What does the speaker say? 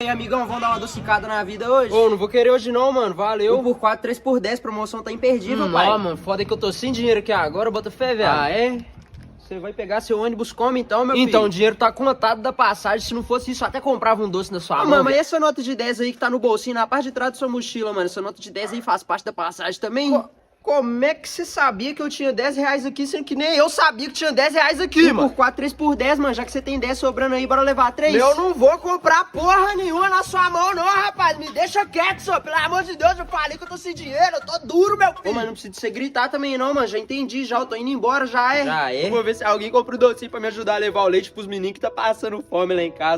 E aí, amigão, vamos dar uma adocicada na vida hoje? Ô, não vou querer hoje não, mano. Valeu. 1x4, 3x10, promoção tá imperdível, pai. Não, mano, foda que eu tô sem dinheiro aqui agora, bota fé, velho. Ah, é? Você vai pegar seu ônibus como então, meu filho? Então, o dinheiro tá contado da passagem. Se não fosse isso, eu até comprava um doce na sua mão. Mano, mas e velho. essa nota de 10 aí que tá no bolsinho, na parte de trás da sua mochila, mano? Essa nota de 10 aí faz parte da passagem também? Como é que você sabia que eu tinha 10 reais aqui, sendo que nem eu sabia que tinha 10 reais aqui, mano? 1x4, 3x10, mano. Já que você tem 10 sobrando aí, bora levar 3? Eu não vou comprar porra nenhuma na sua mão, não, rapaz. Me deixa quieto, senhor. Pelo amor de Deus, eu falei que eu tô sem dinheiro. Eu tô duro, meu filho. Ô, mas não precisa de você gritar também não, mano. Já entendi, já. Eu tô indo embora, já é. Já é? Eu vou ver se alguém compra o docinho pra me ajudar a levar o leite pros meninos que tá passando fome lá em casa.